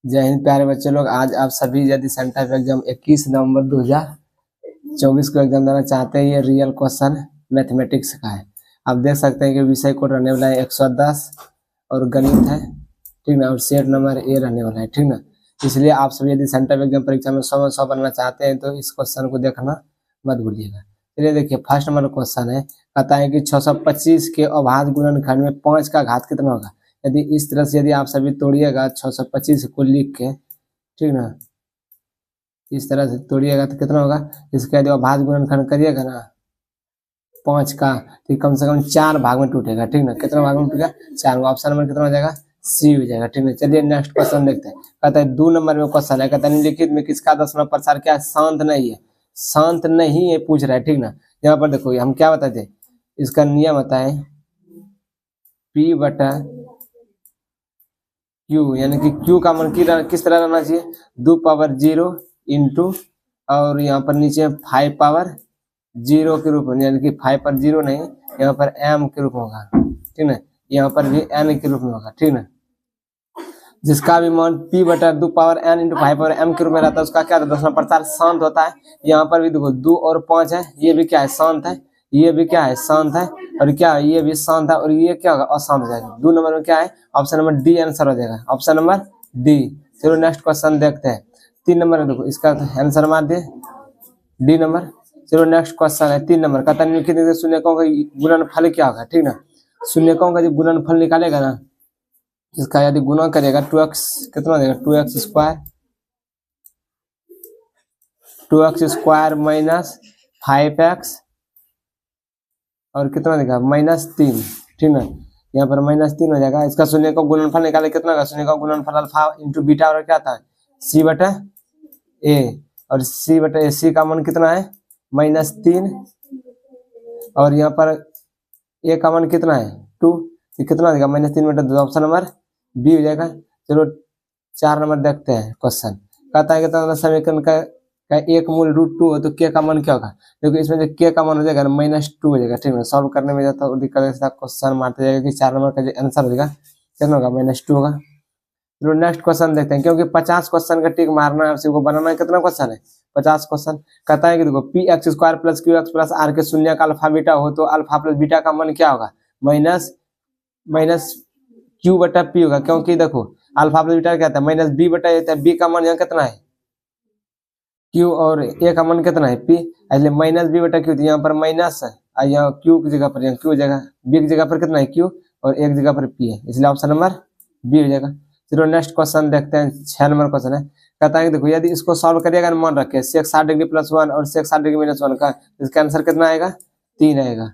जय हिंद प्यारे बच्चे लोग। आज आप सभी यदि सेंटर एग्जाम 21 नवंबर 2024 को एग्जाम देना चाहते हैं, ये रियल क्वेश्चन मैथमेटिक्स का है। आप देख सकते हैं कि विषय कोड रहने वाला है 110 और गणित है, ठीक ना, और सेट नंबर ए रहने वाला है, ठीक ना। इसलिए आप सभी यदि सेंटर एग्जाम परीक्षा में 100 बनना चाहते हैं तो इस क्वेश्चन को देखना मत भूलिएगा। चलिए देखिए, फर्स्ट नंबर क्वेश्चन है, कहता है कि 625 के अभाज्य गुणनखंड में 5 का घात कितना होगा। यदि इस तरह से यदि आप सभी तोड़िएगा 625 को लिख के, ठीक ना, इस तरह से तोड़िएगा तो कितना होगा। इसका यदि अभाज्य गुणनखंड करिएगा ना 5 का, तो कम से कम 4 भाग में टूटेगा, ठीक ना। कितना भाग में टूटेगा? 4। ऑप्शन नंबर कितना हो जाएगा? सी हो जाएगा, ठीक है। चलिए नेक्स्ट क्वेश्चन देखते हैं। कहता है 2 नंबर में क्वेश्चन है, कहता है निम्नलिखित में किसका दशमलव प्रसार क्या है? शांत नहीं है, शांत नहीं है पूछ रहा है, ठीक ना। यहाँ पर देखो हम क्या बताते हैं, इसका नियम होता है P बटा Q, यानी कि Q का मान किस तरह रहना चाहिए? 2 पावर 0 इंटू, और यहाँ पर नीचे 5 पावर 0 के रूप में, यानी कि 5 पर 0 नहीं, यहाँ पर m के रूप में होगा, ठीक ना। यहाँ पर भी n के रूप में होगा, ठीक ना। जिसका भी मान P बटा 2 power n into 5 power m के रूप में रहता है उसका क्या होता है? दशमलव प्रसार शांत होता है। यहाँ पर भी देखो 2 और 5 है, ये भी क्या है? शांत है। ये भी क्या है? शांत है। और क्या है? ये भी शांत है। और ये क्या होगा? अशांत हो जाएगा। 2 नंबर में क्या है? ऑप्शन नंबर डी आंसर हो जाएगा, ऑप्शन नंबर डी। चलो नेक्स्ट क्वेश्चन देखते हैं। 3 नंबर में देखो इसका आंसर मार दे डी नंबर। चलो नेक्स्ट क्वेश्चन है 3 नंबर का, निम्नलिखित शून्यकों का गुणनफल क्या होगा, ठीक ना। शून्यकों का जो गुणनफल निकालेगा ना, इसका यदि गुना करेगा 2x कितना देगा? 2x स्क्वायर माइनस 5x और कितना देगा? -3, ठीक ना। यहाँ पर -3 हो जाएगा। इसका शून्य का गुणनफल निकाले कितना होगा? शून्य का गुणनफल अल्फा इंटू बीटा और क्या था? c बटा a, और c बटा a, c का मान कितना है? -3, और यहाँ पर a का मान कितना है? 2, तो कितना देगा? -3 बटा 2, ऑप्शन नंबर बी हो जाएगा। चलो 4 नंबर देखते हैं क्वेश्चन। कहता है कि समीकरण का एक मूल √2 है तो k का मान क्या होगा? देखो इसमें जो k का मान हो जाएगा -2 हो जाएगा, ठीक है। सॉल्व करने में जाता है दिक्कत, क्वेश्चन मारते जाएगा कि 4 नंबर का जो आंसर हो जाएगा कितना होगा? -2 होगा। चलो नेक्स्ट क्वेश्चन देखते हैं, क्योंकि 50 क्वेश्चन का टिक मारना है आपसे को बनाना है। कितना क्वेश्चन है? 50 क्वेश्वन। कहता है कि देखो px square plus qx plus r के शून्य का अल्फा बीटा हो तो अल्फा प्लस बीटा का मान क्या होगा? माइनस q बटा p होगा, क्योंकि देखो अल्फा प्लस बीटा क्या था? -b बटा a था। b का मान यहाँ कितना है? q, और a का मान कितना है? p, इसलिए -b बटा q, यहाँ पर माइनस है, यहाँ q की जगह पर यहाँ q जगह, b की जगह पर कितना है? q, और एक जगह पर p है, इसलिए ऑप्शन नंबर बी हो जाएगा। चलो नेक्स्ट क्वेश्चन देखते हैं। 6 नंबर क्वेश्चन है, कहता है कि देखो यदि इसको सॉल्व करिएगा, मान रखे sec 60 डिग्री प्लस 1 और sec 60 डिग्री -1 का, इसका आंसर कितना आएगा? 3 आएगा,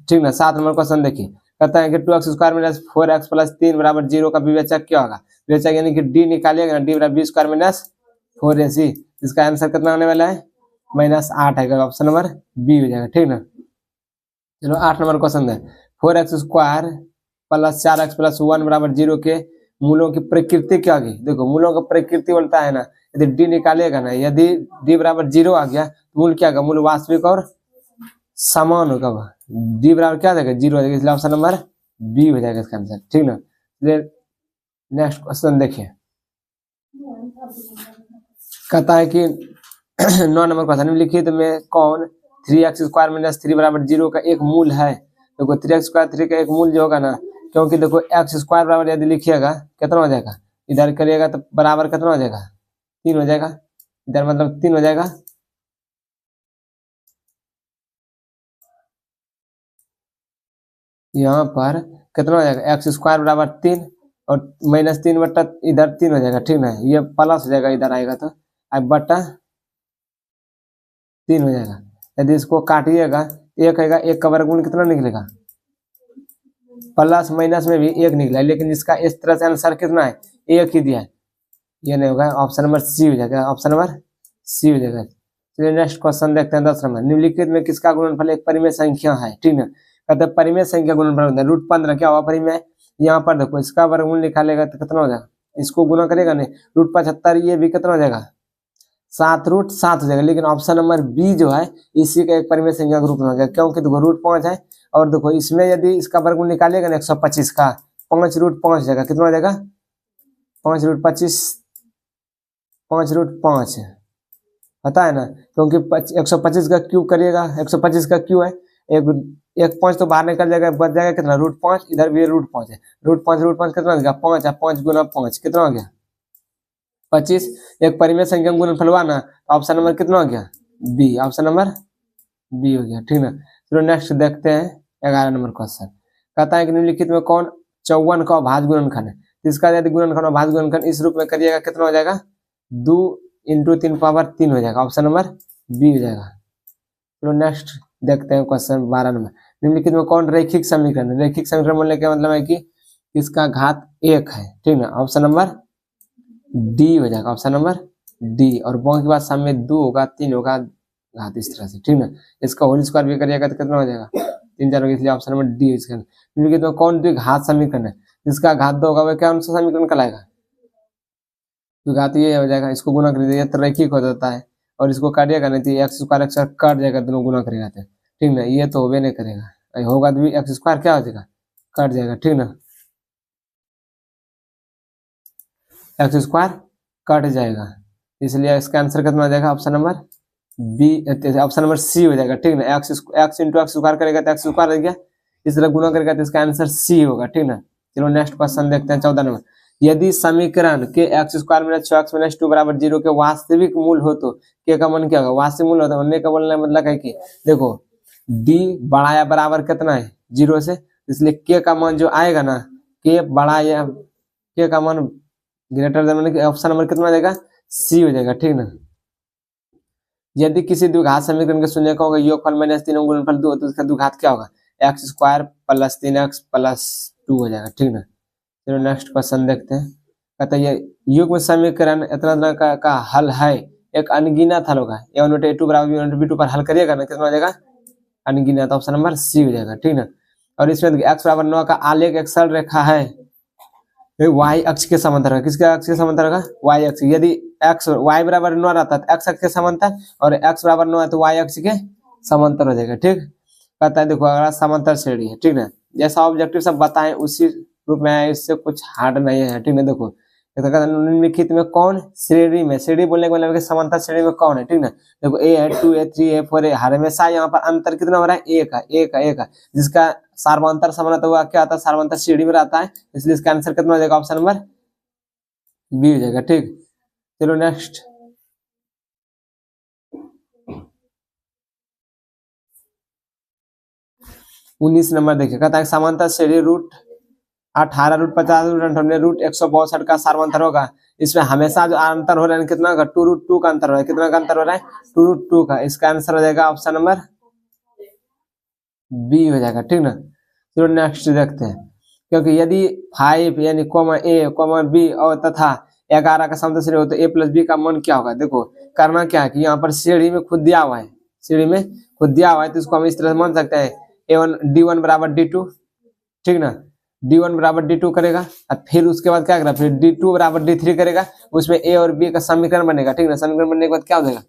ठीक ना। 7 नंबर क्वेश्चन देखिए, कहता है कि 2x square minus 4x plus 3 बराबर 0 का विवेचक क्या होगा? विवेचक यानी कि d निकालिएगा ना, d बराबर b स्क्वायर माइनस 4ac, इसका आंसर कितना आने वाला है? -8 आएगा, ऑप्शन नंबर बी हो जाएगा, ठीक ना। चलो 8 नंबर क्वेश्चन है, 4x square plus 4x plus 1 बराबर 0 के मूलों की प्रकृति क्या होगी? देखो मूलों का प्रकृति बोलता है ना, यदि डी निकालेगा ना, यदि डी बराबर 0 आ गया तो मूल क्या होगा? मूल वास्तविक और समान होगा। डी बराबर क्या देगा? 0 हो जाएगा, इसलिए ऑप्शन नंबर बी हो जाएगा इसका आंसर, ठीक ना। नेक्स्ट क्वेश्चन देखिए, कहता है कि 9 नंबर क्वेश्चन, निम्नलिखित में कौन 3x स्क्वायर माइनस 3 बराबर 0 का एक मूल है? देखो 3x स्क्वायर 3 का एक मूल जो होगा ना, क्योंकि देखो x स्क्वायर बराबर यदि लिखिएगा कितना हो जाएगा? इधर करिएगा तो बराबर कितना हो जाएगा? 3 हो जाएगा, इधर मतलब 3 हो जाएगा, यहाँ पर कितना हो जाएगा? x स्क्वायर बराबर 3 और -3 बटा इधर 3 हो जाएगा, ठीक ना। ये प्लस हो जाएगा, इधर आएगा तो अब बटा 3 हो जाएगा। यदि इसको काटिएगा, एक आएगा, एक का वर्गमूल कितना निकलेगा? प्लस माइनस में भी 1 निकला, लेकिन इसका इस तरह से आंसर कितना है? 1 ही दिया है, ये नहीं होगा, ऑप्शन नंबर सी हो जाएगा, ऑप्शन नंबर सी हो जाएगा। चलिए नेक्स्ट क्वेश्चन देखते हैं। 10 नंबर, निम्नलिखित में किसका गुणनफल एक परिमेय संख्या है? ठीक ना, कहते हैं परिमेय संख्या गुणनफल होता है √15 क्या हुआ? परिमेय। यहाँ पर देखो इसका वर्गमूल निकालेगा तो कितना हो जाएगा? इसको गुना करेगा नहीं, √75, ये भी कितना हो जाएगा? 7√7 हो जाएगा। लेकिन ऑप्शन नंबर बी जो है इसी का एक परिमेय संख्या ग्रुप में हो जाएगा, क्योंकि देखो √5 है, और देखो इसमें यदि इसका वर्गमूल निकालेगा ना 125 का, 5 √5 हो जाएगा, कितना हो जाएगा? 5√25, 5√5 है, पता है ना, क्योंकि 125 का क्यूब करिएगा, 125 का क्यूब है, एक एक 5 तो बाहर निकल जाएगा, बच जाएगा कितना √5, इधर भी √5 है, √5 कितना हो गया 5 है, 5 गुना 5 कितना हो गया 25। एक परिमेय संख्या में गुणनफल हुआ ना, तो ऑप्शन नंबर कितना हो गया बी, ऑप्शन नंबर बी हो गया, ठीक ना। चलो नेक्स्ट देखते हैं 11 नंबर क्वेश्चन। कहता है कि निम्नलिखित में कौन 54 का अभाज्य गुणनखंड है, इसका यदि गुणनखंड अभाज्य गुणनखंड इस रूप में करिएगा कितना हो जाएगा 2 × 3 हो जाएगा, ऑप्शन नंबर बी हो जाएगा। चलो नेक्स्ट देखते हैं क्वेश्चन 12 नंबर। निम्नलिखित में कौन रैखिक समीकरण, रैखिक समीकरण बोलने का मतलब है कि इसका घात 1 है, ठीक ना, ऑप्शन नंबर डी हो जाएगा, ऑप्शन नंबर डी। और बाकी के बाद सामने 2 होगा 3 होगा घात इस तरह से, ठीक ना। इसका होल स्क्वायर भी करिएगा तो कितना हो जाएगा 3 4 होगा, इसलिए ऑप्शन नंबर डी इसका। निम्नलिखित में कौन द्विघात समीकरण है, जिसका घात 2 होगा वह कौन सा समीकरण कहलाएगा, घात ये हो जाएगा, इसको गुना कर दीजिए तो रैखिक हो जाता है, और इसको काटिएगा नहीं तो x² कट जाएगा, दोनों गुना करेगा तो, ठीक ना, ये तो होबे नहीं करेगा, होगा तो भी x² क्या हो जाएगा कट जाएगा, ठीक ना, x² कट जाएगा, इसलिए इसका आंसर कितना हो जाएगा option number b, option number c हो जाएगा, ठीक ना। x × x² करेगा तो x² रह गया, इस तरह गुना करेगा तो इसका आंसर सी होगा, ठीक ना। चलो नेक्स्ट क्वेश्चन देखते हैं 14 नंबर। यदि समीकरण के x² - 6x - 2 = 0 के वास्तविक मूल हो तो के का मान क्या होगा, वास्तविक मूल होता है, होने का बोलने का मतलब है कि देखो d बड़ा या बराबर कितना है 0 से, इसलिए के का मान जो आएगा ना, के बड़ा या के का मान ग्रेटर देन, ऑप्शन नंबर कितना देगा सी हो जाएगा, ठीक ना। यदि किसी द्विघात समीकरण के शून्य का होगा योगफल -3 गुणनफल 2 तो उसका द्विघात क्या होगा x² + 3x + 2 हो जाएगा, ठीक ना। चलो नेक्स्ट क्वेश्चन देखते हैं। कहता है ये युग्म समीकरण इतना तरह का हल है, एक अनगिनत हल होगा, a1/a2 = b1/b2 पर हल करिएगा ना कितना हो जाएगा अनगिनत, ऑप्शन नंबर सी हो जाएगा, ठीक ना। और इसमें x = 9 का आलेख एक सरल रेखा है, y अक्ष के समांतर है, किसके अक्ष के समांतर होगा y अक्ष, यदि x y = 9 रहता है तो x अक्ष के समांतर, और x = 9 है तो y अक्ष के समांतर हो जाएगा, ठीक। कहता है देखो अगर समांतर श्रेणी है, ठीक ना, जैसा ऑब्जेक्टिव सब बताएं उसी रूप में, इससे कुछ हार्ड नहीं है, ठीक ना। देखो निम्नलिखित में कौन श्रेणी में, श्रेणी बोलने का मतलब है समांतर श्रेणी में कौन है, ठीक ना। देखो a है 2 है 3 है 4 है, हमेशा यहाँ पर अंतर कितना हो रहा है एक है, एक है, जिसका सार्वंतर समान हुआ क्या आता है सार्वंतर श्रेणी में रहता है, इसलिए इसका आंसर कितना हो जाएगा ऑप्शन नंबर बी हो जाएगा, ठीक। चलो नेक्स्ट 19 नंबर देखिए। कहता है समांतर श्रेणी √18 √50 √58 √162 का सार्वंतर होगा, इसमें हमेशा जो अंतर हो रहा है कितना का 2√2 का अंतर हो रहा है, कितना का अंतर हो रहा है 2√2 का, इसका आंसर हो जाएगा ऑप्शन नंबर बी हो जाएगा, ठीक ना। चलो नेक्स्ट देखते हैं। क्योंकि यदि 5 यानी a, b और तथा 11 का समांतर श्रेणी हो तो a + b का मान क्या होगा, देखो करना क्या है कि यहाँ पर श्रेणी में खुद दिया हुआ है, श्रेणी में खुद दिया हुआ है, तो इसको हम इस तरह से मान सकते हैं d1 = d2, ठीक ना, d1 = d2 करेगा, और फिर उसके बाद क्या करेगा फिर d2 = d3 करेगा, उसमें a और b का समीकरण बनेगा, ठीक ना। समीकरण बनने के बाद क्या हो जाएगा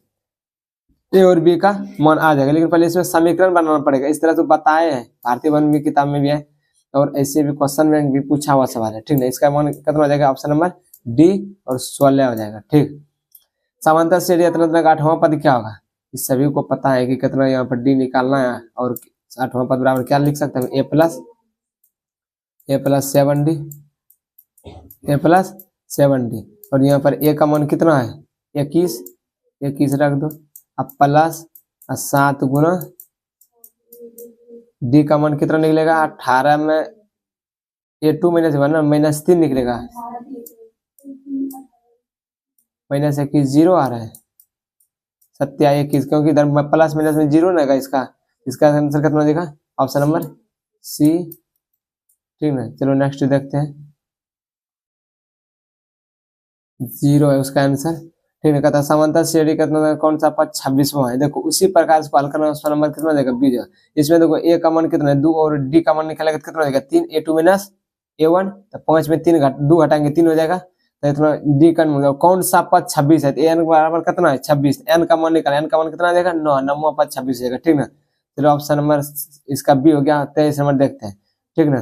ए और बी का मान आ जाएगा, लेकिन पहले इसमें समीकरण बनाना पड़ेगा, इस तरह से बताए हैं भारतीय वन की किताब में भी है, और ऐसे भी क्वेश्चन में भी पूछा हुआ सवाल है, ठीक है। इसका मान कितना हो जाएगा ऑप्शन नंबर डी और 16 हो जाएगा, ठीक। समांतर श्रेणी इतना तरह का 8वां पद क्या होगा, इस सभी को पता है कि कितना यहाँ पर डी निकालना है, और 8वां पद बराबर क्या लिख सकते हैं a + 7d, और यहाँ पर a का मान कितना है 21 रख दो, अब प्लस 7 गुना डी का मान कितना निकलेगा 18 में a2 - 1 -3 निकलेगा, -21 0 आ रहा है 21, क्योंकि इधर प्लस माइनस में 0 रहेगा, इसका आंसर कितना देगा ऑप्शन नंबर सी, ठीक है। चलो नेक्स्ट देखते हैं 0 है उसका आंसर, ठीक है। कहता समांतर श्रेणी कितना कौन सा पद 26वां है, देखो उसी प्रकार से हल करना, उसका नंबर कितना देगा बी, इसमें देखो ए का मान कितना है 2 और डी का मान निकालेगा कितना देगा 3, a2 - a1, तो 5 में 2 घटाएंगे 3 हो जाएगा, तो इतना डी का मान कौन सा पद 26 है, एन बराबर कितना है 26, एन का मान निकाला, एन का मान कितना देगा 9, 9वां पद 26 हो जाएगा, ठीक ना। चलो ऑप्शन नंबर इसका बी हो गया। 23 नंबर देखते हैं, ठीक ना।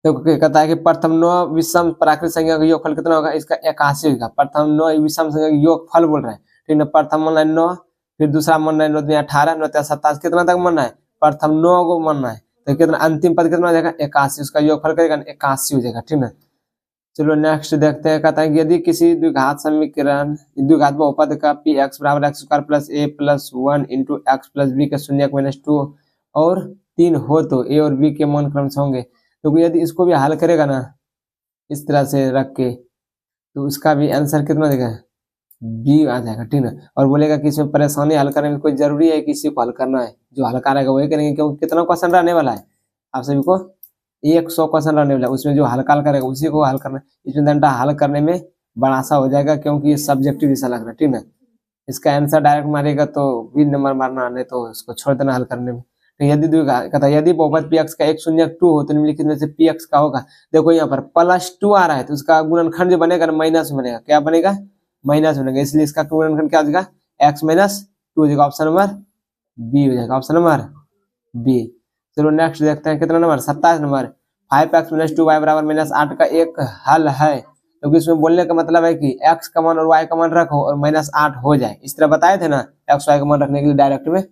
तो कहता है कि प्रथम 9 विषम प्राकृतिक संख्या का योगफल कितना होगा, इसका 81 होगा। प्रथम 9 विषम संख्या का योगफल बोल रहे हैं, ठीक है। प्रथम मन है 9, फिर दूसरा मन है 9 में 18, 9 27, कितना तक मन है, प्रथम 9 को मन है, तो कितना अंतिम पद कितना हो जाएगा 81, उसका योगफल करेगा 81 हो जाएगा, ठीक है। चलो नेक्स्ट देखते हैं, कहता है कि यदि किसी द्विघात समीकरण द्विघात बहुपद का पी एक्स बराबर X square plus A plus 1 into X plus B के शून्य माइनस 2 और 3 हो तो ए और बी के मान क्रम से होंगे। तो यदि इसको भी हल करेगा ना इस तरह से रख के, तो उसका भी आंसर कितना देगा, बी आ जाएगा, ठीक है। और बोलेगा कि इसमें परेशानी हल करने में कोई जरूरी है किसी को हल करना है, जो हल करेगा वही करेंगे, क्योंकि कितना क्वेश्चन रहने वाला है आप सभी को, 100 क्वेश्चन रहने वाला है, उसमें जो हल करेगा उसी को हल करना। इसमें घंटा हल करने में बड़ा सा हो जाएगा, क्योंकि ये सब्जेक्टिव विषय लग रहा है, ठीक है। इसका आंसर डायरेक्ट मारेगा तो 20 नंबर मारना, नहीं तो उसको छोड़ देना हल करने में। तो यदि कहता यदि बहुपद पी एक्स का 1 शून्य 2 हो तो निम्नलिखित में से पी एक्स का होगा। देखो यहाँ पर +2 आ रहा है, तो उसका गुणनखंड जो बनेगा ना माइनस बनेगा, क्या बनेगा, माइनस बनेगा, इसलिए इसका गुणनखंड क्या हो जाएगा, x माइनस 2 हो जाएगा, ऑप्शन नंबर बी हो जाएगा, ऑप्शन नंबर बी। चलो नेक्स्ट देखते हैं, कितना number 27 number, 5x minus 2y बराबर -8 का एक हल है। क्योंकि इसमें बोलने का मतलब है कि x का मान और y का मान रखो और -8 हो जाए, इस तरह बताए थे ना x y का मान रखने के लिए डायरेक्ट में,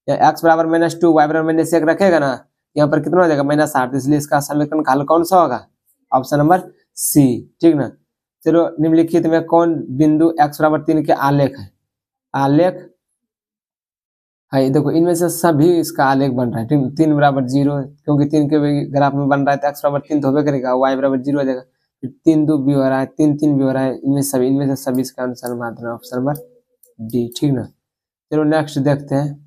x बराबर -2 y बराबर -1 रखेगा ना, यहाँ पर कितना हो जाएगा -8, इसलिए इसका समीकरण का हल कौन सा होगा, ऑप्शन नंबर सी, ठीक ना। चलो निम्नलिखित में कौन बिंदु x बराबर 3 के आलेख है, आलेख है, देखो इनमें से सभी इसका आलेख बन रहा है, ठीक, 3 बराबर 0, क्योंकि 3 के ग्राफ में बन रहा है तो x बराबर 3 तो होबे करेगा, y बराबर 0 हो जाएगा, 3 2 भी हो रहा है, 3 3 भी हो रहा है, इनमें से सभी इसका आंसर मार देना, ऑप्शन नंबर डी, ठीक ना। चलो नेक्स्ट देखते हैं,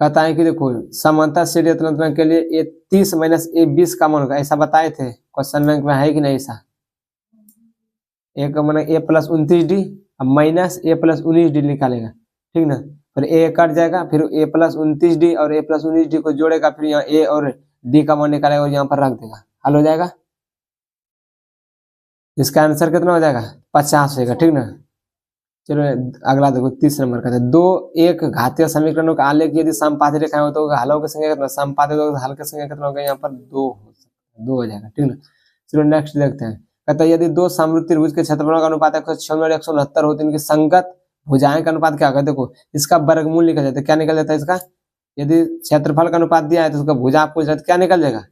कहता है कि देखो समांतर श्रेणी तंत्र के लिए ये 30 माइनस ए 20 का मान होगा, ऐसा बताए थे क्वेश्चन बैंक में, है कि नहीं ऐसा, एक का मान ए प्लस 29d माइनस ए प्लस 19d निकालेगा, ठीक ना, फिर ए कट जाएगा, फिर ए प्लस 29d और ए प्लस 19d को जोड़ेगा, फिर यहाँ ए और डी का मान निकालेगा और यहाँ पर रख देगा, हल हो जाएगा। इसका आंसर कितना हो जाएगा 50 होगा, ठीक ना। चलो अगला देखो 30 नंबर का, दो एक घातीय समीकरणों का आलेख यदि समपाती रेखाएं हो तो हलों की संख्या कितना, समपाती तो हल की संख्या कितना होगा, यहाँ पर 2 हो जाएगा, ठीक ना। चलो नेक्स्ट देखते हैं, कहता है यदि दो समरूप त्रिभुज के क्षेत्रफलों का अनुपात 196 और 169 हो तो इनकी संगत भुजाएं का अनुपात क्या होगा। देखो इसका वर्गमूल निकल जाता है, क्या निकल जाता है इसका, यदि क्षेत्रफल का अनुपात दिया है तो उसका भुजा पूछ रहा है तो क्या निकल जाएगा,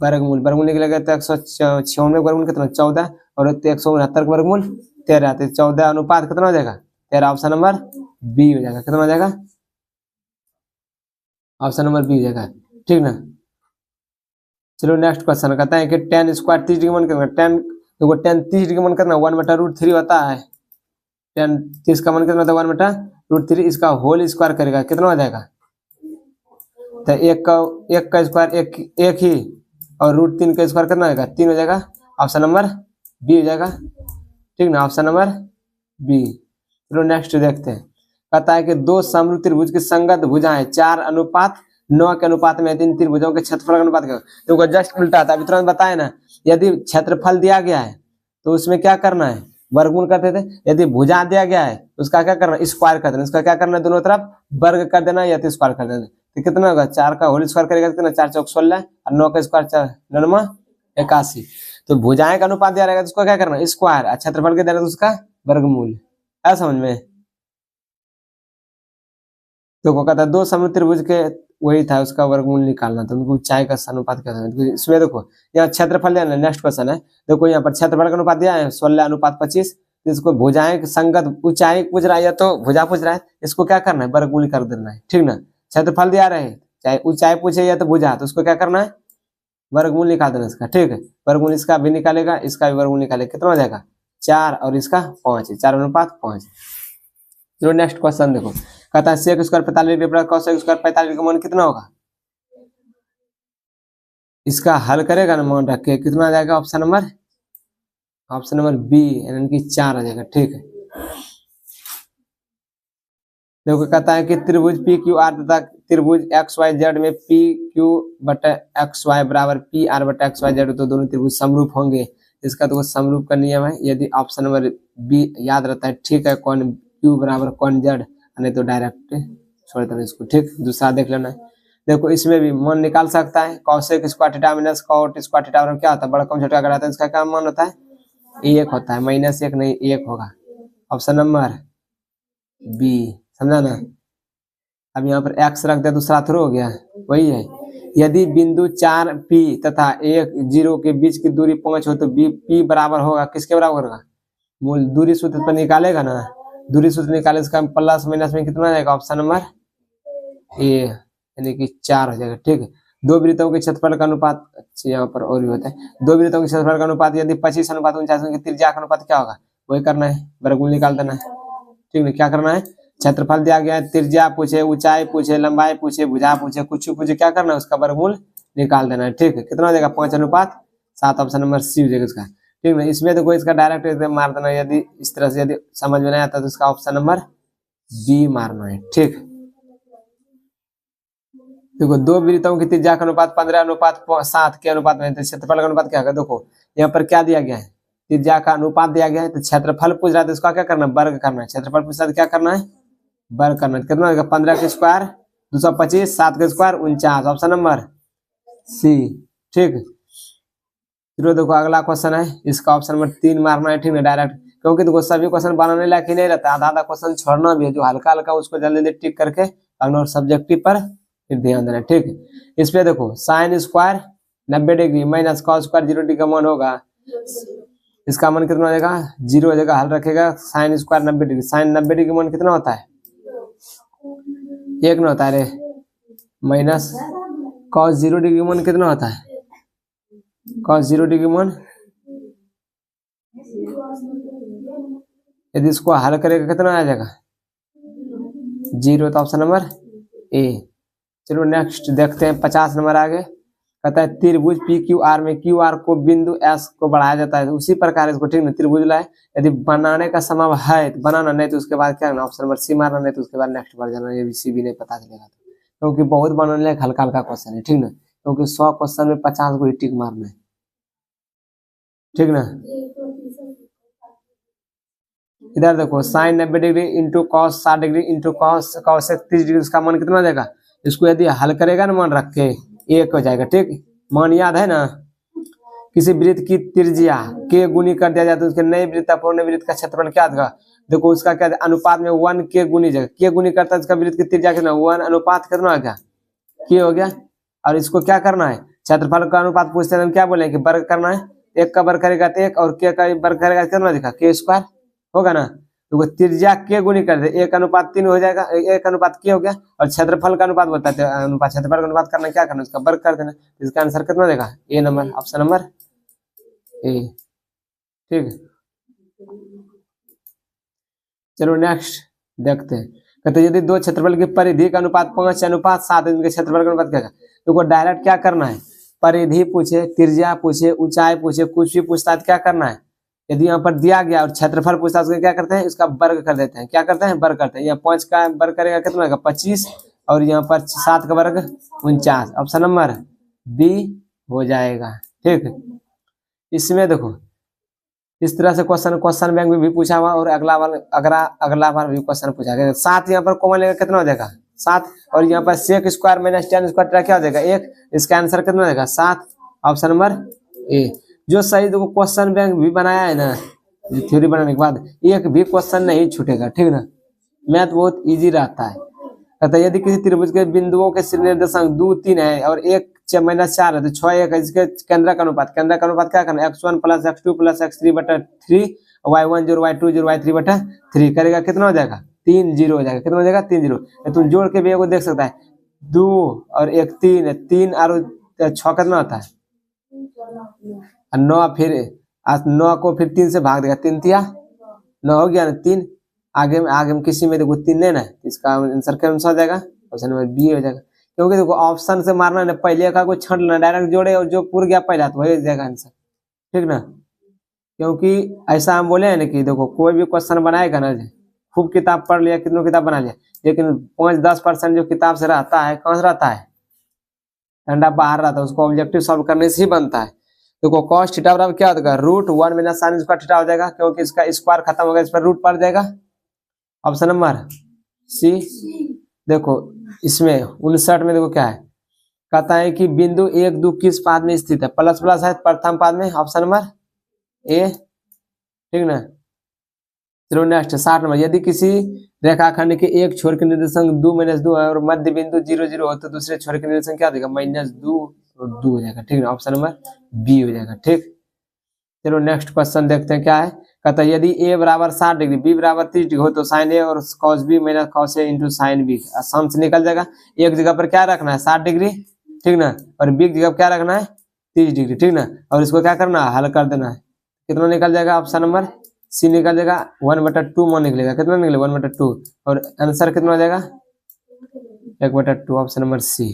वर्गमूल, वर्गमूल निकलेगा तो 196 वर्गमूल कितना 14 और 169 वर्गमूल 13, तो 14 अनुपात कितना हो जाएगा 13, ऑप्शन नंबर बी हो जाएगा, कितना हो जाएगा, ऑप्शन नंबर बी हो जाएगा, ठीक ना। चलो नेक्स्ट क्वेश्चन कहता है कि tan स्क्वायर 30 डिग्री मन कितना, tan देखो tan 30 डिग्री मन कितना 1/√3 होता है, tan 30 का मन कितना होता है 1/√3, इसका होल स्क्वायर करेगा कितना हो जाएगा, तो एक का स्क्वायर एक ही और √3 का स्क्वायर कितना होगा 3 हो जाएगा, ऑप्शन नंबर बी हो जाएगा, ठीक ना, ऑप्शन नंबर बी। चलो नेक्स्ट देखते हैं, कहता है कि दो समरूप त्रिभुज की संगत भुजाएं 4:9 के अनुपात में, इन त्रिभुजों के क्षेत्रफल का अनुपात क्या, तो जस्ट उल्टा था, अभी तुरंत बताया ना, यदि क्षेत्रफल दिया गया है तो उसमें क्या करना है, वर्गमूल करते थे, यदि भुजा दिया गया है तो उसका क्या करना है, स्क्वायर कर देना, इसका क्या करना है, दोनों तरफ वर्ग कर देना या तो स्क्वायर कर देना, तो कितना होगा 4 का होल स्क्वायर करेगा कितना 4 चौक 16 और 9 का स्क्वायर 9 81, तो भुजाएं का अनुपात दिया रहेगा तो उसको क्या करना स्क्वायर, क्षेत्रफल के देना तो उसका वर्गमूल, है समझ में। तो कहता है दो समरूप त्रिभुज के वही था उसका वर्गमूल निकालना था, उनको ऊंचाई का अनुपात क्या था, तो इसमें देखो यहाँ क्षेत्रफल दिया, नेक्स्ट क्वेश्चन है, देखो यहाँ पर क्षेत्रफल का अनुपात दिया है 16:25, इसको भुजाएं संगत ऊंचाई पूछ रहा है या तो भुजा पूछ रहा है, इसको क्या करना है वर्गमूल कर देना है, ठीक ना। क्षेत्रफल दिया रहे चाहे ऊंचाई पूछे या तो भुजा, तो उसको क्या करना है वर्गमूल निकाल देना इसका, ठीक है, वर्गमूल इसका भी निकालेगा, इसका भी वर्गमूल निकालेगा, कितना हो जाएगा 4 और इसका 5 है, 4:5। चलो नेक्स्ट क्वेश्चन देखो, कहता है sec square 45 degree cos square 45 का मान कितना होगा, इसका हल करेगा ना मान रख के कितना आ जाएगा, ऑप्शन नंबर बी यानी कि 4 आ जाएगा, ठीक है। देखो कहता है कि त्रिभुज पी क्यू आर तथा त्रिभुज एक्स वाई जेड में पी क्यू बटा एक्स वाई बराबर पी आर बटा एक्स वाई जेड, तो दोनों त्रिभुज समरूप होंगे, इसका तो समरूप का नियम है, यदि ऑप्शन नंबर बी याद रहता है ठीक है, कौन क्यू बराबर कौन जेड, नहीं तो डायरेक्ट छोड़ देना इसको, ठीक। दूसरा देख लेना, देखो इसमें भी मान निकाल सकता है, cosec square theta minus cot square theta क्या होता है, बड़ा कम छोटा कराता है, इसका क्या मान होता है, 1 होता है, -1 नहीं 1 होगा। ऑप्शन नंबर बी, समझा ना। अब यहाँ पर x रख दिया, दूसरा थ्रू हो गया, वही है। यदि बिंदु 4 P तथा 1 0 के बीच की दूरी 5 हो तो P बराबर होगा, किसके बराबर होगा, मूल दूरी सूत्र पर निकालेगा ना, दूरी सूत्र निकाले, इसका प्लस माइनस में कितना जाएगा, ऑप्शन नंबर ए, यानी कि 4 हो जाएगा। ठीक है, दो वृत्तों के क्षेत्रफल का अनुपात, यहाँ पर और भी होता है, दो वृत्तों के क्षेत्रफल का अनुपात यदि 25:49 त्रिज्या का अनुपात क्या होगा, वही करना है, वर्गमूल निकाल देना है। ठीक है, क्या करना है, क्षेत्रफल दिया गया है, त्रिज्या पूछे, ऊंचाई पूछे, लंबाई पूछे, भुजा पूछे, कुछ पूछे, क्या करना है, उसका वर्गमूल निकाल देना है। ठीक है, कितना हो जाएगा, 5:7, ऑप्शन नंबर सी हो जाएगा इसका। ठीक है, इसमें देखो इसका डायरेक्ट एकदम मार देना, यदि इस तरह से यदि समझ में नहीं आता तो इसका ऑप्शन नंबर बी मारना है। ठीक, देखो दो वृत्तों की त्रिज्या का अनुपात 15:7 के अनुपात में, तो क्षेत्रफल का अनुपात क्या होगा, देखो यहाँ पर क्या दिया गया है, त्रिज्या का अनुपात दिया गया है, तो क्षेत्रफल पूछ रहा है तो इसका क्या करना है, वर्ग करना है, क्षेत्रफल पूछ रहा है क्या करना है, वर्ग करना है। कितना होगा, 15 के स्क्वायर 225, 7 के स्क्वायर 49, ऑप्शन नंबर सी। ठीक, फिर देखो अगला क्वेश्चन है, इसका ऑप्शन नंबर 3 मारना है। ठीक है, डायरेक्ट, क्योंकि देखो सभी क्वेश्चन बनाने लायक ही नहीं रहता, आधा आधा क्वेश्चन छोड़ना भी है, जो हल्का हल्का उसको जल्दी जल्दी टिक करके और सब्जेक्टिव पर फिर ध्यान देना। ठीक, इस पे देखो sign square 90 degree minus cos square 0 degree का मान होगा, इसका मान कितना हो जाएगा, 0 हो जाएगा, हल रखेगा, sine square 90 degree, sine 90 degree मान कितना होता है, 1 ना होता है रे, माइनस कॉस 0 डिग्री मान कितना होता है, कॉस 0 डिग्री मान, यदि इसको हल करेगा कितना आ जाएगा, 0, तो ऑप्शन नंबर ए। चलो नेक्स्ट देखते हैं, 50 नंबर आगे, कहता है त्रिभुज पी क्यू आर में क्यू आर को बिंदु एस को बढ़ाया जाता है, तो उसी प्रकार इसको, ठीक है, त्रिभुज लाए, यदि बनाने का संभव है तो बनाना, नहीं तो उसके बाद क्या करना, ऑप्शन नंबर सी मारना, नहीं तो उसके बाद नेक्स्ट बढ़ जाना, ये भी सी भी नहीं पता चलेगा, क्योंकि बहुत बनाने लायक हल्का हल्का क्वेश्चन है। ठीक ना, क्योंकि 100 क्वेश्चन में 50 को ही टिक मारना है। ठीक ना, इधर देखो sine 90 degree into cos 60 degree into cos 30 degree, उसका मान कितना देगा, इसको यदि हल करेगा ना मान रख के 1 हो जाएगा। ठीक, मान याद है ना, किसी वृत्त की त्रिज्या के गुनी कर दिया जाए तो उसके नए वृत्त पूर्ण वृत्त का क्षेत्रफल क्या देगा, देखो उसका क्या अनुपात में 1 के गुनी जगह के गुनी करता है, इसका वृत्त की त्रिज्या कितना, 1 अनुपात कितना हो गया, के हो गया, और इसको क्या करना है, क्षेत्रफल का अनुपात पूछते हैं, हम क्या बोले कि वर्ग करना है, 1 का वर्ग करेगा तो 1 और के का वर्ग करेगा कितना दिखा, के स्क्वायर होगा ना, तो त्रिज्या के गुनी कर दे, 1:3 हो जाएगा, 1 के हो गया, और क्षेत्रफल का अनुपात बताते हैं, अनुपात क्षेत्रफल का अनुपात करना, क्या करना, उसका वर्ग कर देना, इसका आंसर कितना देगा, ए नंबर, ऑप्शन नंबर ए। ठीक, चलो नेक्स्ट देखते हैं, कहते यदि दो क्षेत्रफल की परिधि का अनुपात 5:7, इनके क्षेत्रफल का अनुपात क्या, तो डायरेक्ट क्या करना है, परिधि पूछे, त्रिज्या पूछे, ऊंचाई पूछे, कुछ भी पूछता है क्या करना है, यदि यहाँ पर दिया गया और क्षेत्रफल पूछता है, क्या करते हैं, इसका वर्ग कर देते हैं, क्या करते हैं, वर्ग करते हैं, यहाँ 5 का वर्ग करेगा कितना होगा, 25, और यहाँ पर 7 का वर्ग 49, ऑप्शन नंबर बी हो जाएगा। ठीक, इसमें देखो इस तरह से क्वेश्चन बैंक में भी पूछा हुआ, और अगला बार भी क्वेश्चन पूछा गया, 7 यहाँ पर कॉमन लेगा कितना हो जाएगा, 7, और यहाँ पर sec square minus tan square क्या हो जाएगा, 1, इसका आंसर कितना हो जाएगा, 7, ऑप्शन नंबर ए। जो सही देखो क्वेश्चन बैंक भी बनाया है ना, थ्योरी बनाने के बाद एक भी क्वेश्चन नहीं छूटेगा। ठीक ना, मैथ बहुत इजी रहता है। कहता है यदि किसी त्रिभुज के बिंदुओं के निर्देशांक 2, 3 है और 1 -4 है तो 6, 1 है, इसके केंद्र का अनुपात क्या करना, x1 + x2 + x3/3, y1 0 y2 0 y3/3 करेगा, कितना हो जाएगा, 3 0 हो जाएगा, कितना हो जाएगा, 3 0। तुम जोड़ के भी एगो देख सकता है, 2 और 1 3 है, 3 और 6 कितना होता है, 9, फिर 9 को फिर 3 से भाग देगा, 3 तिया 9 हो गया ना, 3 आगे में किसी में देखो 3 नहीं ना, इसका आंसर क्या हो जाएगा, ऑप्शन नंबर बी हो जाएगा। क्योंकि देखो ऑप्शन से मारना है, पहले का को छंट लेना, डायरेक्ट जोड़े और जो पूर गया पहला तो वही जाएगा आंसर। ठीक ना, क्योंकि ऐसा हम बोले हैं ना कि देखो कोई भी क्वेश्चन बनाएगा ना, खूब किताब पढ़ लिया, कितनों किताब बना लिया, लेकिन 5-10% जो किताब से रहता है, कहाँ से रहता है, ठंडा बाहर रहता है, उसको ऑब्जेक्टिव सॉल्व करने से ही बनता है। देखो cos थीटा बराबर क्या होगा, √1 - sin स्क्वायर थीटा हो जाएगा, क्योंकि इसका स्क्वायर खत्म होगा, इस पर रूट पड़ जाएगा, ऑप्शन नंबर सी। देखो इसमें 59 में देखो क्या है, कहता है कि बिंदु 1 2 किस पाद में स्थित है, प्लस प्लस है प्रथम पाद में, ऑप्शन नंबर ए, ठीक ना। चलो नेक्स्ट 60 नंबर, यदि किसी रेखाखंड के एक छोर के निर्देशांक 2 - 2 है और मध्य बिंदु 0 0 हो तो दूसरे छोर के निर्देशांक क्या देगा, -2 और 2 हो जाएगा, ठीक ना, ऑप्शन नंबर बी हो जाएगा, ठीक। चलो नेक्स्ट क्वेश्चन देखते हैं क्या है। कहता है यदि a बराबर 60 डिग्री, b बराबर 30 डिग्री हो तो sin a और cos b minus cos a into sine b, आसान से निकल जाएगा। एक जगह पर क्या रखना है 60 डिग्री, ठीक ना, और b की जगह पर क्या रखना है 30 डिग्री, ठीक ना, और इसको क्या करना है हल कर देना है। कितना निकल जाएगा, ऑप्शन नंबर सी निकल जाएगा, 1/2 मान निकलेगा, कितना निकलेगा 1/2, और आंसर कितना हो जाएगा 1/2, ऑप्शन नंबर सी।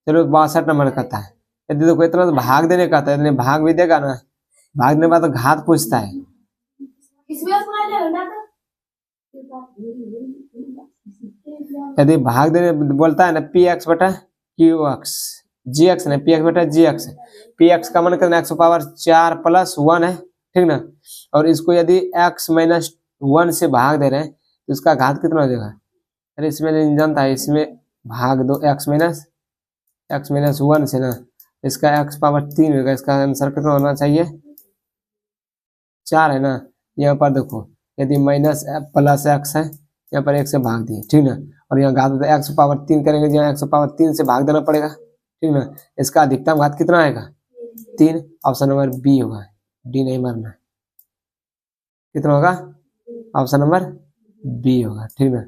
चलो 62 नंबर कहता है यदि देखो इतना तो भाग देने का था, भाग भी देगा ना, भागने के बाद तो घात पूछता है। यदि भाग देने बोलता है ना पी एक्स बटा क्यू एक्स जी एक्स ना, पी एक्स बटा जी एक्स, पी एक्स का मन करना 1/4 + 1 है, ठीक ना, और इसको यदि x - 1 से भाग दे रहे हैं तो इसका घात कितना हो जाएगा। अरे इसमें नहीं जानता है, इसमें भाग दो x - 1 से ना, इसका x⁻3 होगा, इसका आंसर कितना होना चाहिए 4 है ना। यहाँ पर देखो यदि माइनस प्लस x है, यहाँ पर 1 से भाग दिए, ठीक ना, और यहाँ घात x⁻3 करेंगे, यहाँ x⁻3 से भाग देना पड़ेगा, ठीक ना, इसका अधिकतम घात कितना आएगा 3, ऑप्शन नंबर बी होगा, डी नहीं मारना, कितना होगा ऑप्शन नंबर बी होगा, ठीक ना।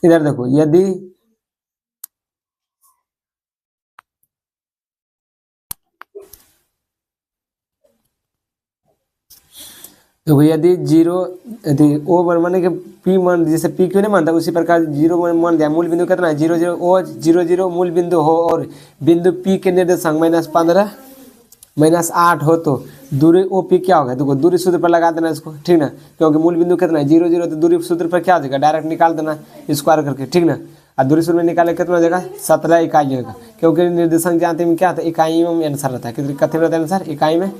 इधर देखो यदि देखो यदि 0 यदि ओ माने कि पी मान, जैसे पी क्यों नहीं मानता उसी प्रकार 0 मान दिया, मूल बिंदु कितना है 0 0, ओ 0 0 मूल बिंदु हो और बिंदु पी के निर्देशांक -15 -8 हो तो दूरी ओ पी क्या होगा, देखो दूरी सूत्र पर लगा देना इसको, ठीक ना, क्योंकि मूल बिंदु कितना है 0 0, तो दूरी सूत्र पर क्या हो जाएगा डायरेक्ट निकाल देना स्क्वायर करके, ठीक ना, और दूरी सूत्र में निकाले कितना हो जाएगा 17 इकाई होगा, क्योंकि निर्देशांक जानते हैं क्या था इकाइयों में आंसर रहता है, कितने कथी रहता है आंसर इकाई में।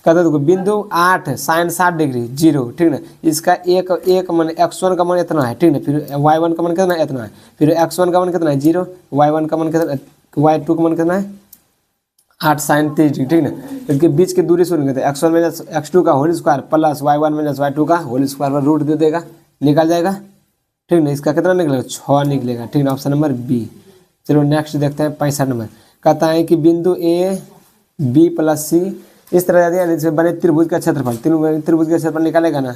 कहते देखो बिंदु 8 sin 60 डिग्री 0, ठीक ना, इसका एक मन x1 का मान इतना है, ठीक ना, फिर y1 का मान कितना है इतना है, फिर x1 का मान कितना है 0, y1 का मान कितना, y2 का मान कितना है 8 sin 30 डिग्री, ठीक ना, इसके बीच की दूरी शून्य कहते हैं x1 - x2 का whole square plus y1 - y2 का होल स्क्वायर पर रूट दे देगा, निकल जाएगा, ठीक ना, इसका कितना निकलेगा 6 निकलेगा, ठीक ना, ऑप्शन नंबर बी। चलो नेक्स्ट देखते हैं 65 नंबर, कहता है कि बिंदु ए बी प्लस सी इस तरह यदि बने त्रिभुज का क्षेत्रफल, त्रिभुज का क्षेत्रफल निकालेगा ना,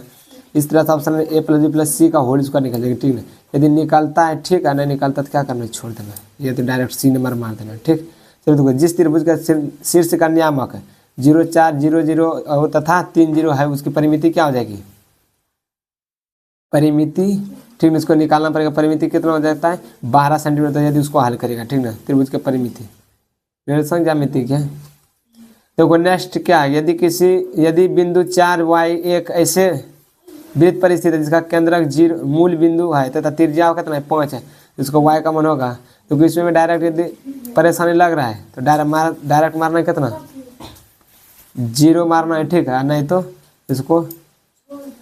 इस तरह से option A plus B plus C का होल स्क्वायर निकल जाएगा, ठीक ना, यदि निकलता है ठीक है, नहीं निकलता तो क्या करना है छोड़ देना, ये तो डायरेक्ट सी नंबर मार देना, ठीक। चलो देखो जिस त्रिभुज का शीर्ष का नियामक 0 4 0 0 तथा 3 0 है उसकी परिमिति क्या हो जाएगी परिमिति, ठीक ना, इसको निकालना पड़ेगा, परिमिति कितना हो जाता है 12 सेंटीमीटर, यदि उसको हल करेगा, ठीक ना, त्रिभुज की परिमिति निर्देशांक ज्यामिति क्या। देखो नेक्स्ट क्या है, यदि बिंदु 4y1 ऐसे वृत्त पर स्थित है जिसका केंद्रक 0 मूल बिंदु है तथा त्रिज्या कितना है 5 है, इसको y का मान होगा, तो इसमें डायरेक्ट यदि परेशानी लग रहा है तो डायरेक्ट मारना है कितना 0 मारना है, ठीक है, नहीं तो इसको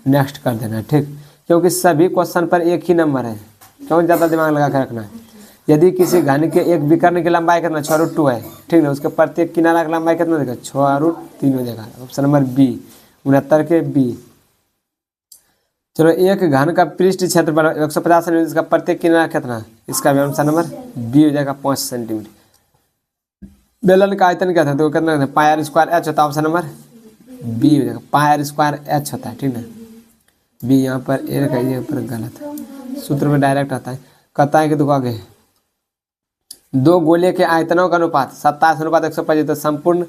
नेक्स्ट कर देना है, ठीक, क्योंकि सभी क्वेश्चन पर एक ही नंबर है, क्यों ज़्यादा दिमाग लगा के रखना है। यदि किसी घन के एक विकर्ण की लंबाई कितना 6√2 है, ठीक ना, उसके प्रत्येक किनारा की लंबाई कितना देगा 6√3 हो जाएगा, ऑप्शन नंबर बी 69 के बी। चलो एक घन का पृष्ठ क्षेत्रफल 150 सेंटीमीटर, इसका प्रत्येक किनारा कितना, इसका भी ऑप्शन नंबर बी हो जाएगा 5 सेंटीमीटर। बेलन का आयतन क्या था, तो कितना πr² h होता है, ऑप्शन नंबर बी हो जाएगा, πr² h होता है, ठीक ना, बी यहाँ पर ए का यहाँ पर गलत है, सूत्र में डायरेक्ट आता है। कहता है कि देखो आगे दो गोले के आयतनों का अनुपात 27:125, तो संपूर्ण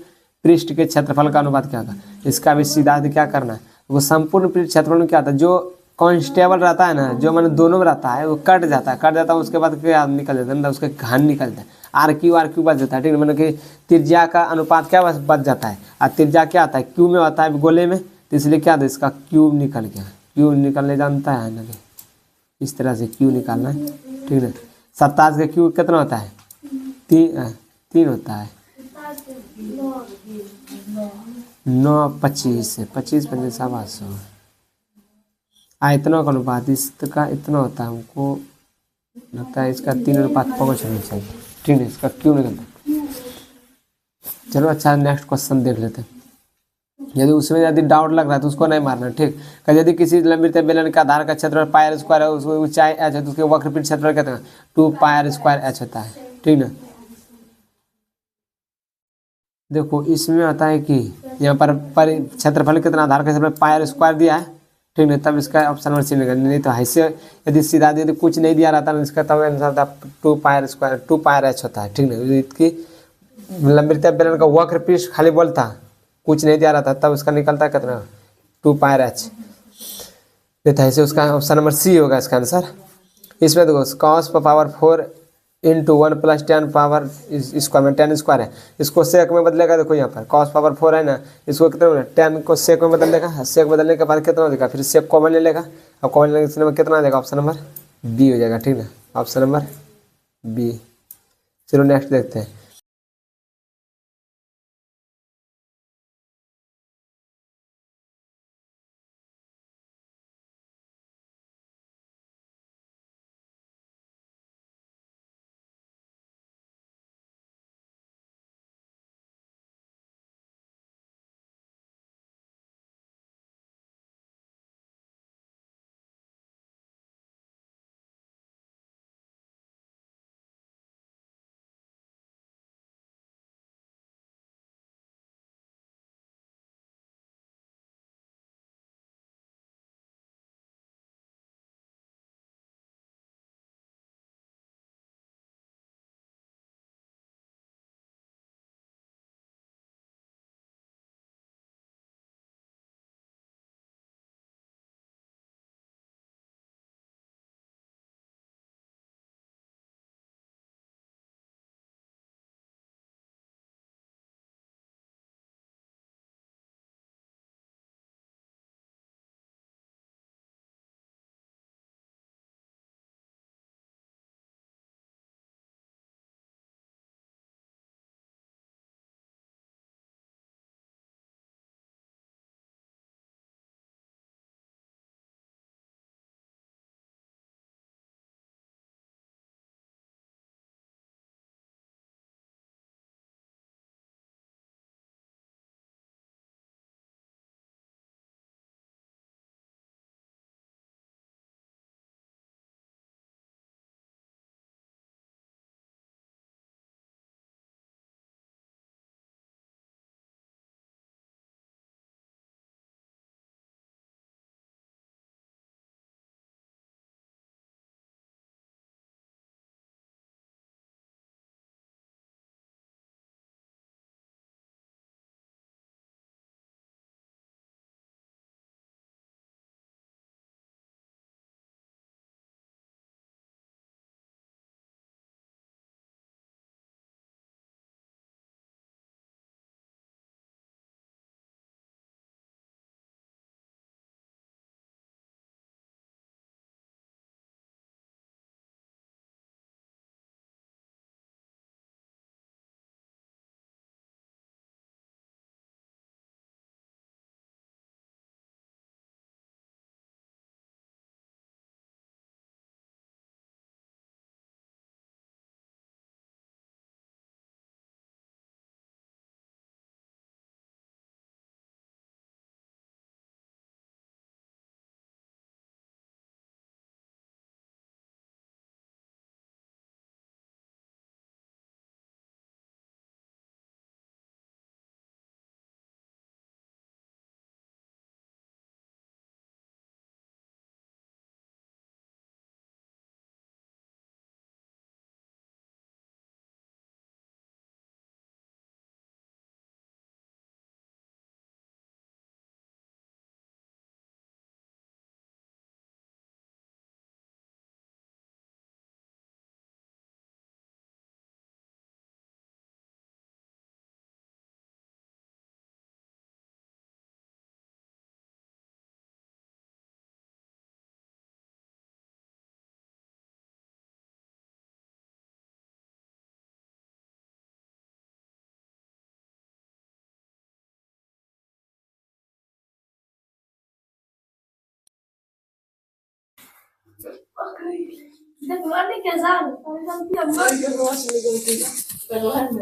पृष्ठ के क्षेत्रफल का अनुपात क्या होगा, इसका भी सीधा क्या करना है, वो संपूर्ण पृष्ठ क्षेत्रफल में क्या आता है, जो कांस्टेबल रहता है ना, जो मैंने दोनों में रहता है वो कट जाता है, उसके बाद क्या निकल जाता है, उसके घन निकलता है, आर क्यू बच जाता है, ठीक है, मतलब कि त्रिज्या का अनुपात क्या बच जाता है, और त्रिज्या क्या आता है क्यू में आता है गोले में, तो इसलिए क्या था इसका क्यूब निकल गया, क्यूब निकलने जानता है ना, इस तरह से क्यू निकालना है, ठीक है। 27 का क्यूब कितना होता है 3 होता है, 9 25 25 25 100 आयतनों का अनुपात इसका इतना होता है, हमको लगता है इसका 3:5 होना चाहिए। ठीक है, इसका क्यों निकलता है। चलो अच्छा, नेक्स्ट क्वेश्चन देख लेते हैं। यदि उसमें यदि डाउट लग रहा है तो उसको नहीं मारना। ठीक है, यदि किसी लंबी बेलन का आधार का क्षेत्रफल पाई आर स्क्वायर है, उसकी ऊंचाई एच है, तो उसके वक्रपीठ क्षेत्रफल कितना है 2 पाई आर स्क्वायर एच होता है। ठीक ना। देखो इसमें आता है कि यहाँ पर क्षेत्रफल कितना, आधार का क्षेत्रफल पाई आर स्क्वायर दिया है। ठीक है, तब इसका ऑप्शन नंबर सी निकल, नहीं तो ऐसे यदि सीधा यदि कुछ नहीं दिया रहता ना इसका, तब आंसर था 2 pi R square 2 pi R H होता है। ठीक है, इसकी लंबी बेलन का वक्रपीठ खाली बोलता कुछ नहीं दिया रहता, तब उसका निकलता है कितना 2 पाई आर एच। तो ऐसे उसका ऑप्शन नंबर सी होगा इसका आंसर। इसमें देखो cos power 4 into 1 plus 10 power square में 10 स्क्वायर है, इसको सेक में बदलेगा। देखो यहाँ पर cos पावर 4 है ना, इसको कितना होगा 10 को सेक में बदल देगा, सेक बदलने के बाद कितना हो जाएगा, फिर सेक कॉमन ले लेगा, और कॉमन लेने में कितना आ जाएगा, ऑप्शन नंबर बी हो जाएगा। ठीक है, ऑप्शन नंबर बी। चलो नेक्स्ट देखते हैं।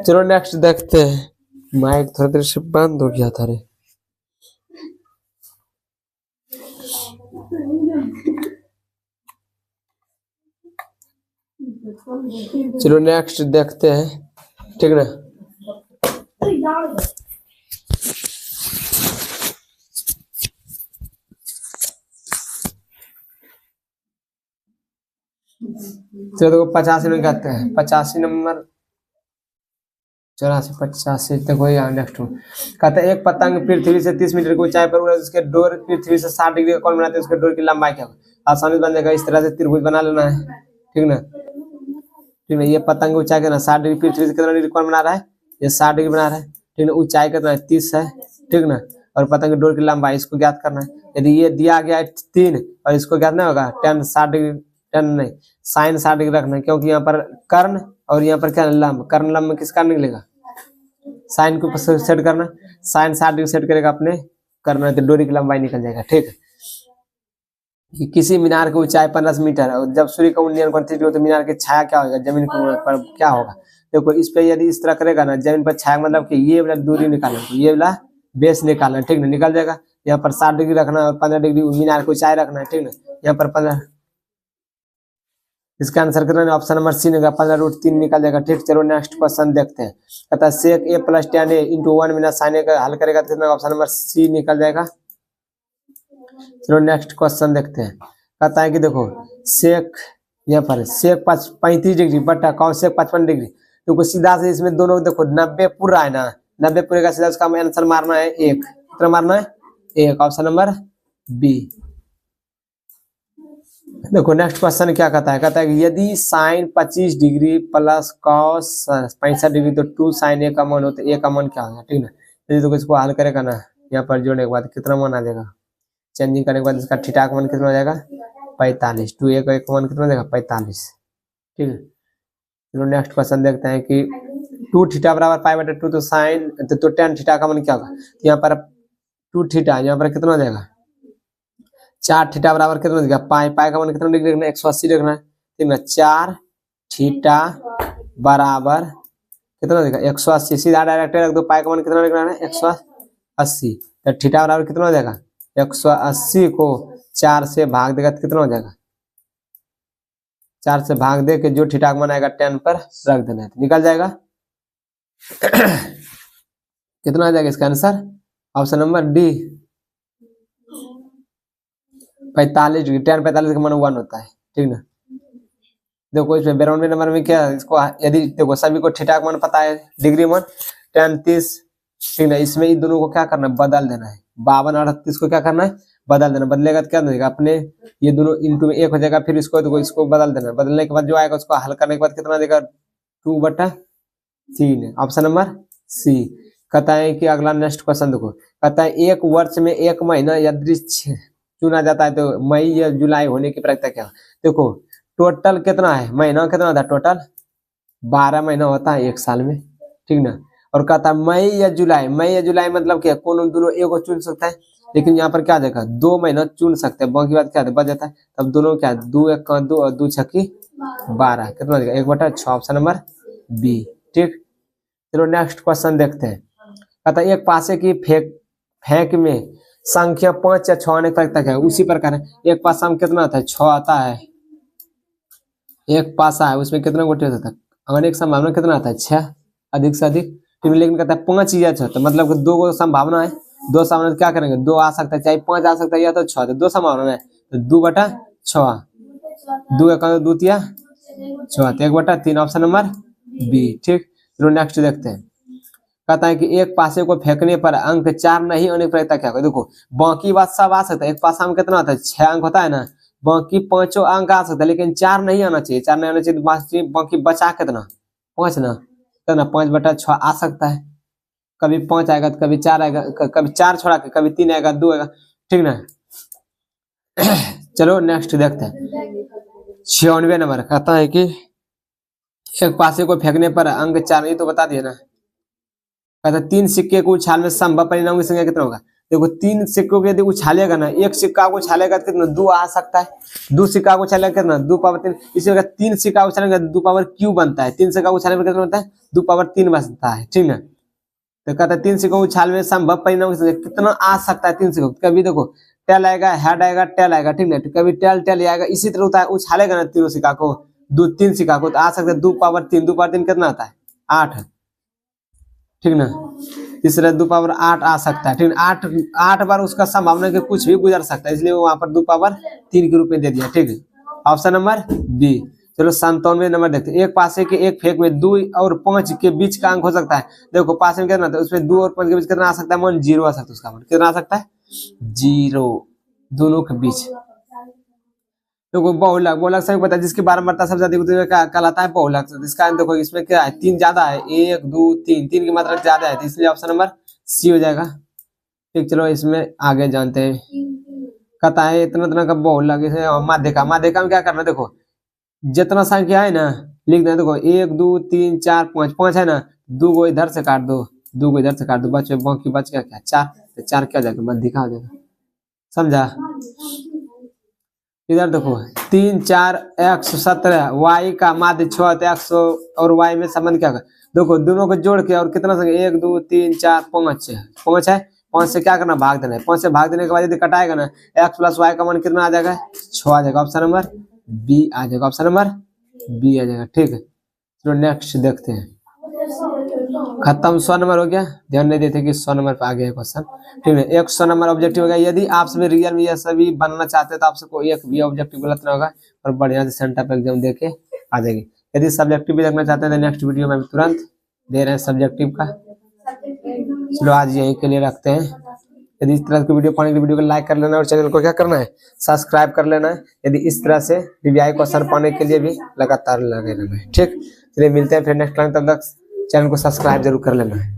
चलो नेक्स्ट देखते हैं। माइक थोड़ी देर से बंद हो गया था रे। चलो नेक्स्ट देखते हैं, ठीक ना। चलो देखो 85 में कहते हैं, 85 नंबर 84 85 देखो यहाँ नेक्स्ट कहता है एक पतंग पृथ्वी से 30 मीटर की ऊंचाई पर उड़े, उसके डोर पृथ्वी से 60 डिग्री का कोण बनाते हैं, उसके डोर की लंबाई क्या होगा। आसानी बन जाएगा, इस तरह से त्रिभुज बना लेना है, ठीक ना। ठीक है, ये पतंग की ऊंचाई कितना 60 डिग्री, पृथ्वी से कितना डिग्री कोण बना रहा है, ये 60 डिग्री बना रहा है, ठीक ना। ऊंचाई कितना है 30 है, ठीक ना। और पतंग की डोर की लंबाई इसको ज्ञात करना है। यदि ये दिया गया है 3 और इसको ज्ञात नहीं होगा, tan 60 डिग्री, tan नहीं sin 60 डिग्री रखना है, क्योंकि यहाँ पर कर्ण और यहाँ पर क्या लंब, कर्ण लंब में किसका निकलेगा, साइन को सेट करना, साइन 60 डिग्री सेट करेगा अपने करना, तो डोरी की लंबाई निकल जाएगा, ठीक है। किसी मीनार की ऊंचाई 50 मीटर और जब सूर्य का उन्नयन कोण 30 डिग्री तो मीनार की छाया क्या होगा, जमीन पर क्या होगा। देखो इस पे यदि इस तरह करेगा ना, जमीन पर छाया मतलब कि ये वाला दूरी निकालना, ये वाला बेस निकालना, ठीक ना, निकल जाएगा। यहाँ पर 60 डिग्री रखना और 15 डिग्री मीनार की ऊंचाई रखना है, ठीक ना। यहाँ पर 15, इसका आंसर करना ऑप्शन नंबर सी निकला, 15√3 निकल जाएगा, ठीक। चलो नेक्स्ट क्वेश्चन देखते हैं। कहता है सेक a + tan a × 1 - sin a का हल करेगा तो कितना, ऑप्शन नंबर सी निकल जाएगा। चलो नेक्स्ट क्वेश्चन देखते हैं। कहता है कि देखो सेक, यहाँ पर सेक 35 डिग्री बटा कॉसेक 55 डिग्री, तो सीधा से इसमें दोनों देखो 90 पूरा है ना, 90 पूरे का सीधा उसका आंसर मारना है 1, कितना मारना है 1, ऑप्शन नंबर बी। देखो नेक्स्ट क्वेश्चन क्या कहता है, कहता है कि यदि sine 25 degree plus cos 65 degree तो 2 sin a का मान हो तो a का मान क्या होगा, ठीक ना। यदि तो इसको हल करेगा ना, यहाँ पर जोड़ने के बाद कितना मान आ जाएगा, चेंजिंग करने के बाद इसका थीटा का मान कितना हो जाएगा 45, 2a का एक मान कितना हो जाएगा 45, ठीक है। चलो नेक्स्ट क्वेश्चन देखते हैं कि 2 थीटा बराबर π/2 तो साइन तो tan थीटा का मान क्या होगा, यहाँ पर 2 थीटा, यहाँ पर कितना हो जाएगा 4 थीटा बराबर कितना देगा पाई, पाई का मान कितना डिग्री रखना है 180 रखना है, ठीक है। 4 थीटा बराबर कितना देगा 180, सीधा डायरेक्ट रख दो, पाई का मान कितना रखना है 180, तो थीटा बराबर कितना हो जाएगा 180 को 4 से भाग देगा तो कितना हो जाएगा, 4 से भाग दे के जो थीटा का मान आएगा tan पर रख देना है, तो निकल जाएगा। कितना आ जाएगा इसका answer, option number D 45 degree, tan 45 का मान 1 होता है, ठीक ना। देखो इसमें 92 नंबर में क्या, इसको यदि देखो सभी को थीटा का मान पता है, डिग्री मान tan 30, ठीक ना। इसमें इन दोनों को क्या करना है बदल देना है, 52 और 38 को क्या करना है बदल देना, बदलेगा तो क्या देगा अपने ये दोनों इनटू में 1 हो जाएगा, फिर इसको बदल देना, बदलने के बाद जो आएगा उसको हल करने के बाद कितना देगा 2/3, ऑप्शन नंबर सी। कहता है कि अगला नेक्स्ट क्वेश्चन देखो, कहता है एक वर्ष में एक महीना यादृच्छिक चुना जाता है तो मई या जुलाई होने की प्रक्रिया क्या, देखो टोटल कितना है महीना, कितना होता है टोटल 12 महीना होता है एक साल में, ठीक ना। और कहता है मई या जुलाई, मई या जुलाई मतलब क्या, कौन दोनों एक को चुन सकता है, लेकिन यहाँ पर क्या देखा 2 महीना चुन सकते हैं, बाकी बात क्या बच जाता है, तब दोनों क्या 2 1 का 2 और 2 6 की 12, कितना देगा 1/6, ऑप्शन नंबर बी, ठीक। चलो नेक्स्ट क्वेश्चन देखते हैं। कहता है एक पासे की फेंक में संख्या 5 या 6 आने तक है, उसी प्रकार है एक पासा में कितना आता है 6 आता है, एक पासा है उसमें कितना गोटे होता है, अनेक संभावना कितना आता है 6 अधिक से अधिक, लेकिन कहता है 5 या 6, तो मतलब 2 संभावना है, 2 संभावना क्या करेंगे 2 आ सकता है, चाहे 5 आ सकता है या तो 6, तो 2 संभावना है तो 2/6, 2 1 2 3 6 तो 1/3, ऑप्शन नंबर बी, ठीक। चलो नेक्स्ट देखते हैं। कहता है कि एक पासे को फेंकने पर अंक 4 नहीं होने पर क्या होगा, देखो बाकी बात सब आ सकता है, एक पासा में कितना आता है 6 अंक होता है ना, बाकी 5 अंक आ सकता है, लेकिन 4 नहीं आना चाहिए, 4 नहीं आना चाहिए तो बाकी बचा कितना 5 ना, कितना 5/6 आ सकता है, कभी 5 आएगा तो कभी 4 आएगा, कभी 4 छोड़ा के कभी 3 आएगा 2 आएगा, ठीक ना। चलो नेक्स्ट देखते हैं 96 नंबर। कहता है कि एक पासे को फेंकने पर अंक 4, ये तो बता दिया ना। कहता 3 सिक्के को उछाल में संभव परिणाम की संख्या कितना होगा, देखो 3 सिक्कों के यदि उछालेगा ना, एक सिक्का को उछालेगा तो कितना 2 आ सकता है, 2 सिक्का को उछालेगा कितना 2 पावर 3, इसी वजह 3 सिक्का उछालेगा 2 पावर क्यू बनता है, 3 सिक्का उछालने पर कितना बनता है 2 पावर 3 बनता है, ठीक ना। तो कहता है 3 सिक्कों उछाल में संभव परिणाम कितना आ सकता है 3 सिक्कों, कभी देखो टेल आएगा, हेड आएगा, टेल आएगा, ठीक ना, तो कभी टेल टेल आएगा, इसी तरह होता है, उछालेगा ना तीनों सिक्का को 3 सिक्का को, तो आ सकता है 2 पावर 3, 2 पावर 3 कितना आता है 8, ठीक ना, तीसरा 2 पावर 8 आ सकता है, ठीक है, 8 बार उसका संभावना कि कुछ भी गुजर सकता है, इसलिए वो वहां पर 2 पावर 3 के रूप में दे दिया, ठीक है। Option number b. चलो 97 नंबर देखते हैं, एक पासे के एक फेंक में 2 और 5 के बीच का अंक हो सकता है। देखो पासे में कितना था, उसमें 2 और 5 के बीच कितना आ सकता है, मान 0 आ सकता है, उसका मान कितना आ सकता है 0, दोनों के बीच। देखो बहुलक से पता है, जिसकी बारंबारता सबसे ज्यादा होती है क्या कहलाता है बहुलक। इसका देखो इसमें क्या है 3 ज्यादा है, 1 2 3 की मात्रा ज्यादा है, तो इसलिए ऑप्शन नंबर सी हो जाएगा, ठीक। चलो इसमें आगे जानते हैं, कहता है इतना तरह का बहुलक माध्यिका में क्या करना, देखो जितना संख्या है ना लिख देना, देखो 1 2 3 4 5, 5 है ना, 2 को इधर से काट दो, 2 को इधर से काट दो, बाकी बच गया क्या 4, तो 4 क्या हो जाएगा माध्यिका हो जाएगा, समझा। इधर देखो 3 4 117 y का माध्य 6, तो 100 और y में संबंध क्या कर, देखो दोनों को जोड़ के और कितना संख्या 1 2 3 4 5 है, 5 से क्या करना भाग देना है, 5 से भाग देने के बाद यदि कटाएगा ना x प्लस y का मान कितना आ जाएगा 6 आ जाएगा, ऑप्शन नंबर बी आ जाएगा, ऑप्शन नंबर बी आ जाएगा, ठीक है। चलो नेक्स्ट देखते हैं, खत्म 100 नंबर हो गया, ध्यान नहीं देते कि 100 नंबर पे आ गया क्वेश्चन, ठीक है। 100 नंबर ऑब्जेक्टिव हो गया, यदि आप सभी रियल में यह सभी बनना चाहते हैं तो आपसे कोई एक भी ऑब्जेक्टिव गलत ना होगा और बढ़िया से सेंटर पे एग्जाम दे के आ जाएगी। यदि सब्जेक्टिव भी देखना चाहते हैं तो नेक्स्ट वीडियो में तुरंत दे रहे हैं सब्जेक्टिव का। चलो आज यहीं के लिए रखते हैं। यदि इस तरह की वीडियो पाने के वीडियो को लाइक कर लेना और चैनल को क्या करना है सब्सक्राइब कर लेना है, यदि इस तरह से वीवीआई क्वेश्चन पाने के लिए भी लगातार लगे रहना है, ठीक। चलिए मिलते हैं फिर नेक्स्ट टाइम, तब तक चैनल को सब्सक्राइब जरूर कर लेना है।